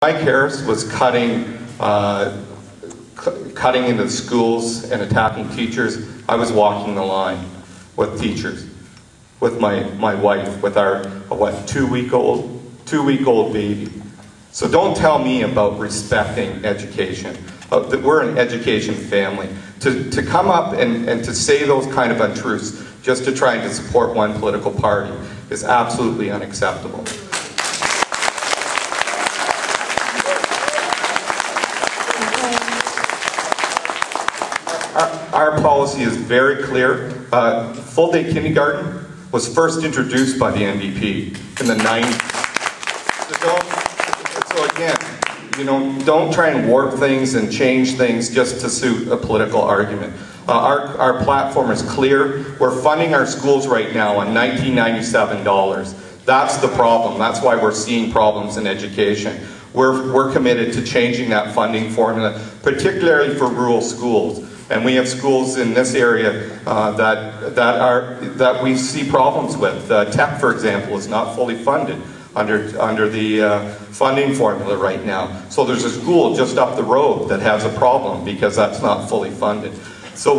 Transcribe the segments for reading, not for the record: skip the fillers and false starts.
Mike Harris was cutting into schools and attacking teachers. I was walking the line with teachers, with my wife, with our two-week-old baby. So don't tell me about respecting education. We're an education family. To come up and to say those kind of untruths just to try to support one political party is absolutely unacceptable. Our policy is very clear. Full-day kindergarten was first introduced by the NDP in the 90s. So again, don't try and warp things and change things just to suit a political argument. Our platform is clear. We're funding our schools right now on $1997. That's the problem. That's why we're seeing problems in education. We're committed to changing that funding formula, particularly for rural schools. And we have schools in this area that we see problems with. Tech, for example, is not fully funded under the funding formula right now. So there's a school just up the road that has a problem because that's not fully funded. So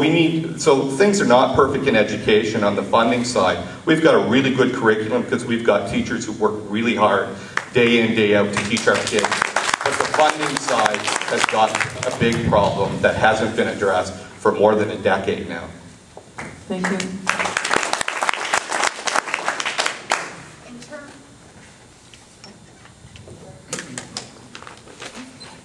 things are not perfect in education on the funding side. We've got a really good curriculum because we've got teachers who work really hard day in, day out to teach our kids. But the funding side has got a big problem that hasn't been addressed for more than a decade now. Thank you.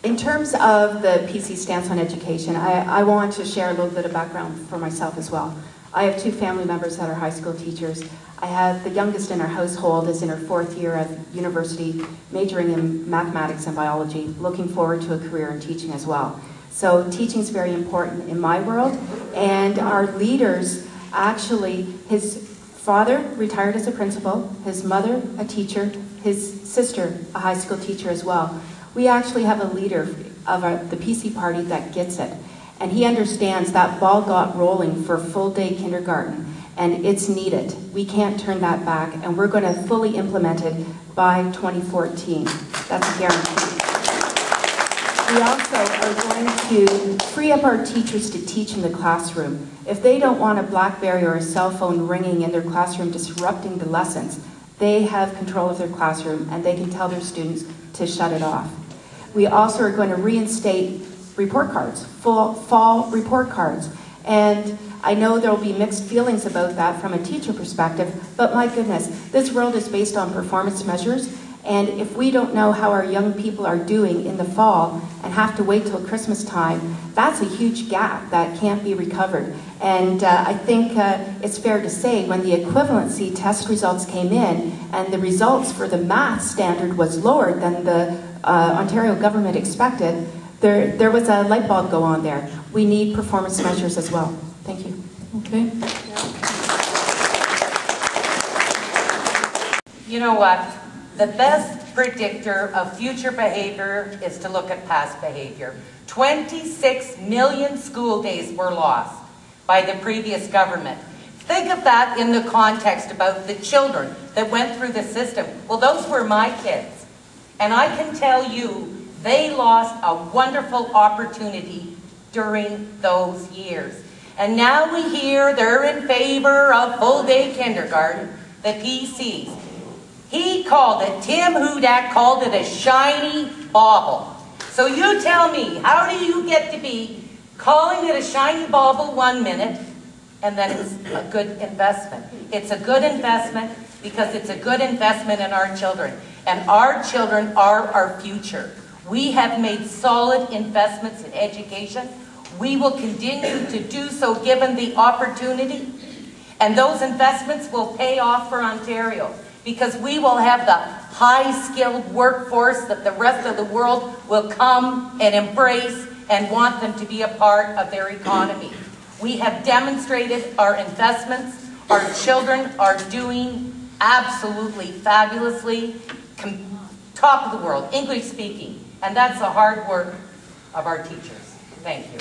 In terms of the PC stance on education, I want to share a little bit of background for myself as well. I have two family members that are high school teachers. I have the youngest in our household is in her 4th year of university, majoring in mathematics and biology, looking forward to a career in teaching as well. So teaching is very important in my world, and our leaders actually, his father retired as a principal, his mother a teacher, his sister a high school teacher as well. We actually have a leader of the PC party that gets it, and he understands that ball got rolling for full-day kindergarten, and it's needed. We can't turn that back, and we're going to fully implement it by 2014. That's a guarantee. We also are going to free up our teachers to teach in the classroom. If they don't want a BlackBerry or a cell phone ringing in their classroom disrupting the lessons, they have control of their classroom and they can tell their students to shut it off. We also are going to reinstate report cards, fall report cards. And I know there will be mixed feelings about that from a teacher perspective, but my goodness, this world is based on performance measures. And if we don't know how our young people are doing in the fall and have to wait till Christmas time, that's a huge gap that can't be recovered. And I think it's fair to say when the equivalency test results came in and the results for the math standard was lower than the Ontario government expected, there was a light bulb go on there. We need performance measures as well. Thank you. Okay. You know what? The best predictor of future behavior is to look at past behavior. 26 million school days were lost by the previous government. Think of that in the context about the children that went through the system. Well, those were my kids. And I can tell you, they lost a wonderful opportunity during those years. And now we hear they're in favor of full-day kindergarten, the PCs. He called it, Tim Hudak called it a shiny bauble. So you tell me, how do you get to be calling it a shiny bauble 1 minute and then it's a good investment? It's a good investment because it's a good investment in our children. And our children are our future. We have made solid investments in education. We will continue to do so given the opportunity. And those investments will pay off for Ontario, because we will have the high-skilled workforce that the rest of the world will come and embrace and want them to be a part of their economy. We have demonstrated our investments. Our children are doing absolutely fabulously, top of the world, English speaking. And that's the hard work of our teachers. Thank you.